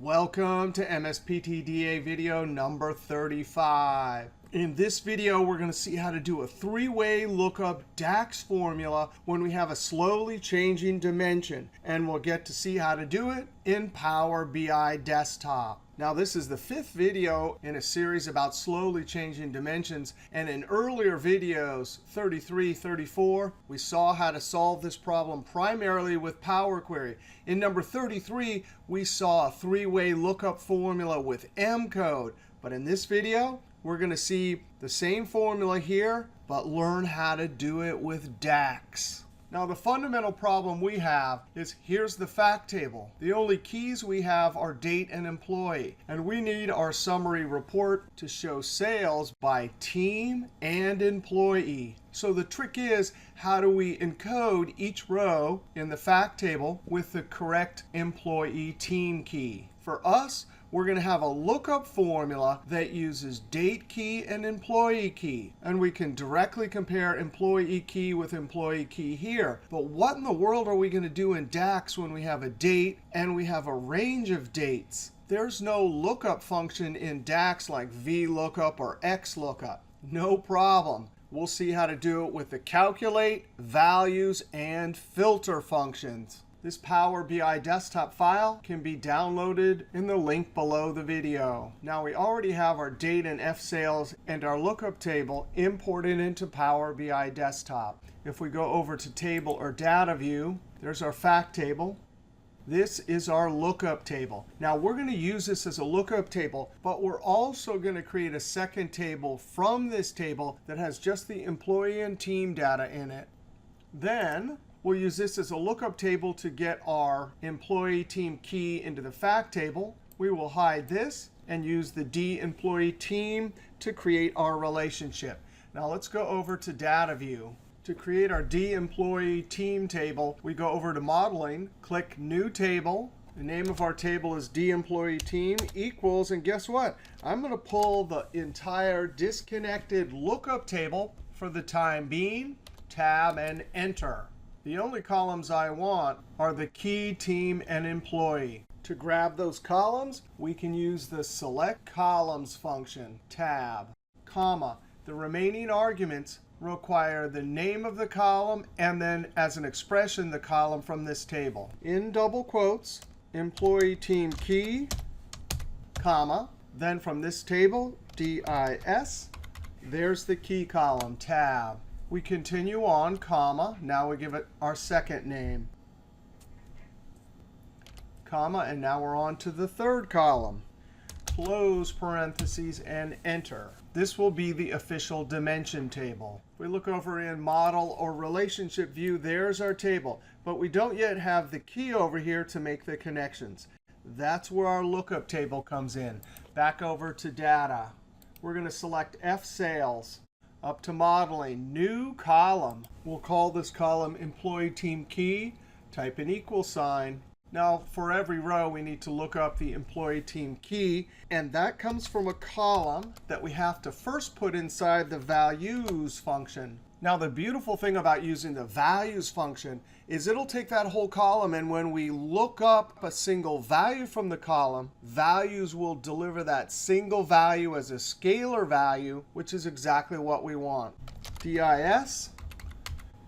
Welcome to MSPTDA video number 35. In this video, we're going to see how to do a three-way lookup DAX formula when we have a slowly changing dimension. And we'll get to see how to do it in Power BI Desktop. Now, this is the fifth video in a series about slowly changing dimensions. And in earlier videos, 33, 34, we saw how to solve this problem primarily with Power Query. In number 33, we saw a three-way lookup formula with M code. But in this video, we're going to see the same formula here, but learn how to do it with DAX. Now, the fundamental problem we have is here's the fact table. The only keys we have are date and employee. And we need our summary report to show sales by team and employee. So the trick is, how do we encode each row in the fact table with the correct employee team key? For us, we're going to have a lookup formula that uses date key and employee key. And we can directly compare employee key with employee key here. But what in the world are we going to do in DAX when we have a date and we have a range of dates? There's no lookup function in DAX like VLOOKUP or XLOOKUP. No problem. We'll see how to do it with the calculate, values, and filter functions. This Power BI desktop file can be downloaded in the link below the video. Now, we already have our date and F sales and our lookup table imported into Power BI desktop. If we go over to table or data view, there's our fact table. This is our lookup table. Now, we're going to use this as a lookup table, but we're also going to create a second table from this table that has just the employee and team data in it. Then we'll use this as a lookup table to get our employee team key into the fact table. We will hide this and use the D employee team to create our relationship. Now, let's go over to data view. To create our D employee team table, we go over to modeling, click new table. The name of our table is D employee team equals, and guess what? I'm going to pull the entire disconnected lookup table for the time being, tab and enter. The only columns I want are the key, team, and employee. To grab those columns, we can use the SELECTCOLUMNS function, tab, comma. The remaining arguments require the name of the column and then, as an expression, the column from this table. In double quotes, employee team key, comma. Then from this table, DIS, there's the key column, tab. We continue on, comma. Now we give it our second name, comma. And now we're on to the third column. Close parentheses and enter. This will be the official dimension table. If we look over in model or relationship view, there's our table. But we don't yet have the key over here to make the connections. That's where our lookup table comes in. Back over to data. We're going to select F sales. Up to modeling, new column. We'll call this column employee team key. Type an equal sign. Now, for every row, we need to look up the employee team key. And that comes from a column that we have to first put inside the values function. Now, the beautiful thing about using the values function is it'll take that whole column, and when we look up a single value from the column, values will deliver that single value as a scalar value, which is exactly what we want. DIS,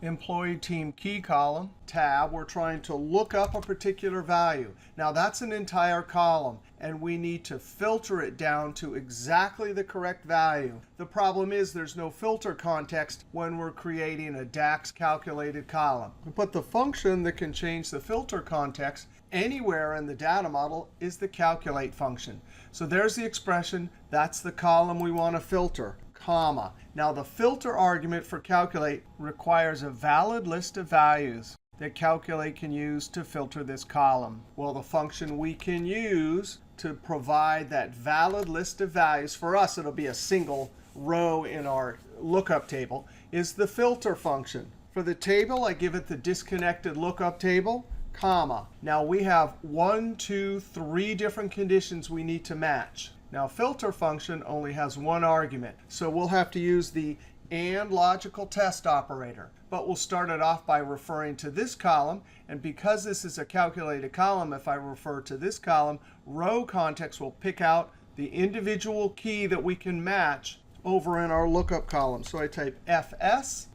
employee team key column, tab. We're trying to look up a particular value. Now, that's an entire column, and we need to filter it down to exactly the correct value. The problem is there's no filter context when we're creating a DAX calculated column. But the function that can change the filter context anywhere in the data model is the calculate function. So there's the expression. That's the column we want to filter, comma. Now, the filter argument for calculate requires a valid list of values that calculate can use to filter this column. Well, the function we can use to provide that valid list of values, for us, it'll be a single row in our lookup table, is the filter function. For the table, I give it the disconnected lookup table, comma. Now, we have 1, 2, 3 different conditions we need to match. Now, filter function only has one argument. So we'll have to use the AND logical test operator. but we'll start it off by referring to this column. And because this is a calculated column, if I refer to this column, row context will pick out the individual key that we can match over in our lookup column. So I type FS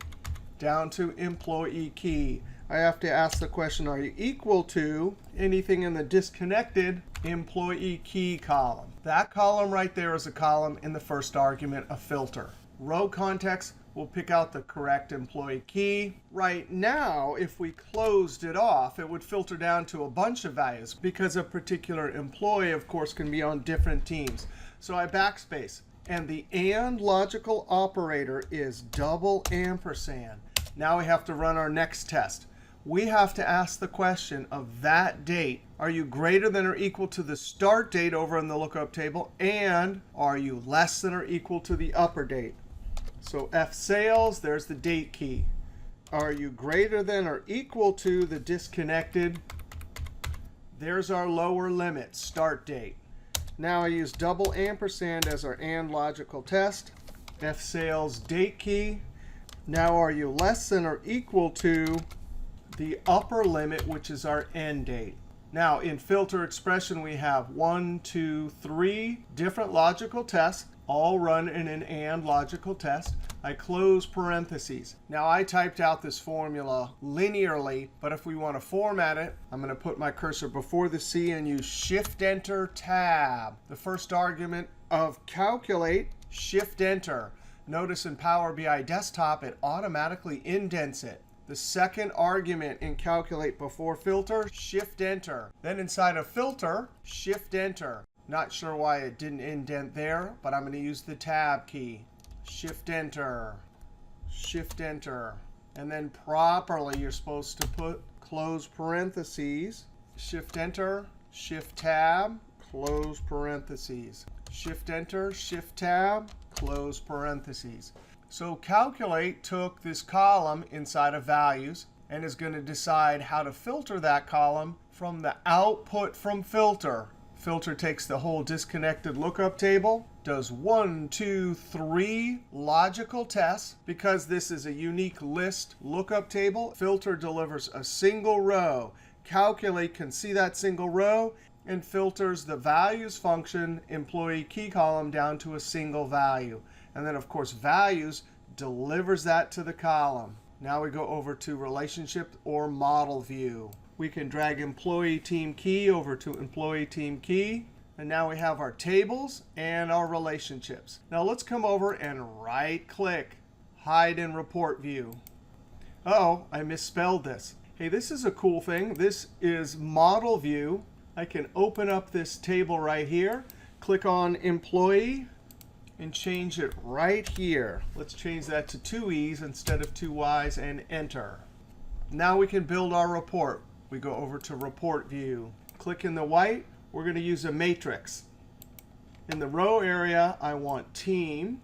down to employee key. I have to ask the question, are you equal to anything in the disconnected employee key column? That column right there is a column in the first argument of filter. Row context will pick out the correct employee key. Right now, if we closed it off, it would filter down to a bunch of values because a particular employee, of course, can be on different teams. So I backspace. And the AND logical operator is double ampersand. Now we have to run our next test. We have to ask the question of that date. Are you greater than or equal to the start date over in the lookup table? And are you less than or equal to the upper date? So F sales, there's the date key. Are you greater than or equal to the disconnected? There's our lower limit, start date. Now I use double ampersand as our AND logical test. F sales date key. Now are you less than or equal to the upper limit, which is our end date? Now in filter expression, we have 1, 2, 3 different logical tests, all run in an AND logical test. I close parentheses. Now I typed out this formula linearly, but if we want to format it, I'm going to put my cursor before the C and use Shift-Enter Tab. The first argument of calculate, Shift-Enter. Notice in Power BI Desktop, it automatically indents it. The second argument in calculate before filter, Shift-Enter. Then inside of filter, Shift-Enter. Not sure why it didn't indent there, but I'm going to use the Tab key. Shift-Enter, Shift-Enter. And then properly, you're supposed to put close parentheses, Shift-Enter, Shift-Tab, close parentheses. Shift-Enter, Shift-Tab, close parentheses. So calculate took this column inside of values and is going to decide how to filter that column from the output from filter. Filter takes the whole disconnected lookup table, does 1, 2, 3 logical tests. Because this is a unique list lookup table, filter delivers a single row. Calculate can see that single row and filters the values function employee key column down to a single value. And then, of course, values delivers that to the column. Now we go over to relationship or model view. We can drag employee team key over to employee team key. And now we have our tables and our relationships. Now let's come over and right-click, hide in report view. Uh-oh, I misspelled this. Hey, this is a cool thing. This is model view. I can open up this table right here, click on employee, and change it right here. Let's change that to 2 E's instead of 2 Y's and enter. Now we can build our report. We go over to report view. Click in the white. We're going to use a matrix. In the row area, I want team.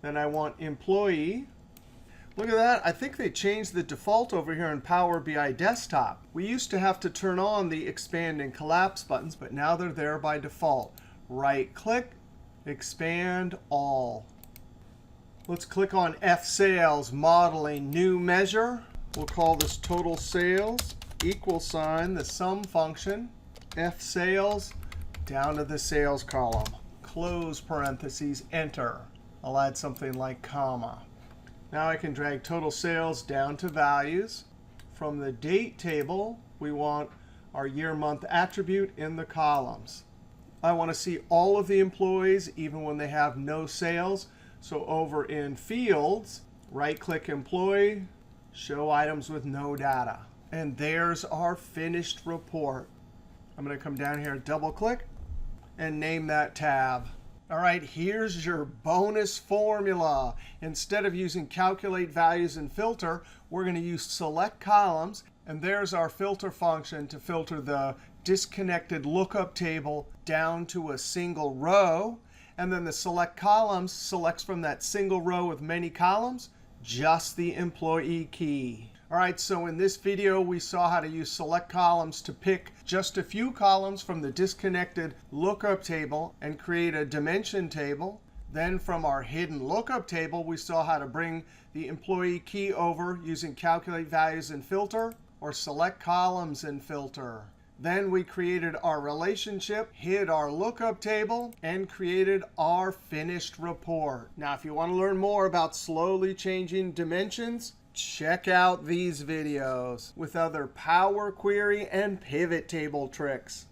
Then I want employee. Look at that. I think they changed the default over here in Power BI Desktop. We used to have to turn on the expand and collapse buttons, but now they're there by default. Right-click, expand all. Let's click on F sales, modeling, new measure. We'll call this total sales, equal sign, the sum function. F sales, down to the sales column. Close parentheses, enter. I'll add something like comma. Now I can drag total sales down to values. From the date table, we want our year-month attribute in the columns. I want to see all of the employees, even when they have no sales. So over in Fields, right-click Employee, Show Items with No Data. And there's our finished report. I'm going to come down here, double-click, and name that tab. All right, here's your bonus formula. Instead of using calculate values and filter, we're going to use select columns. And there's our filter function to filter the disconnected lookup table down to a single row. And then the select columns selects from that single row with many columns just the employee key. All right, so in this video, we saw how to use select columns to pick just a few columns from the disconnected lookup table and create a dimension table. Then from our hidden lookup table, we saw how to bring the employee key over using calculate values and filter or select columns and filter. Then we created our relationship, hid our lookup table, and created our finished report. Now, if you want to learn more about slowly changing dimensions, check out these videos with other Power Query and pivot table tricks.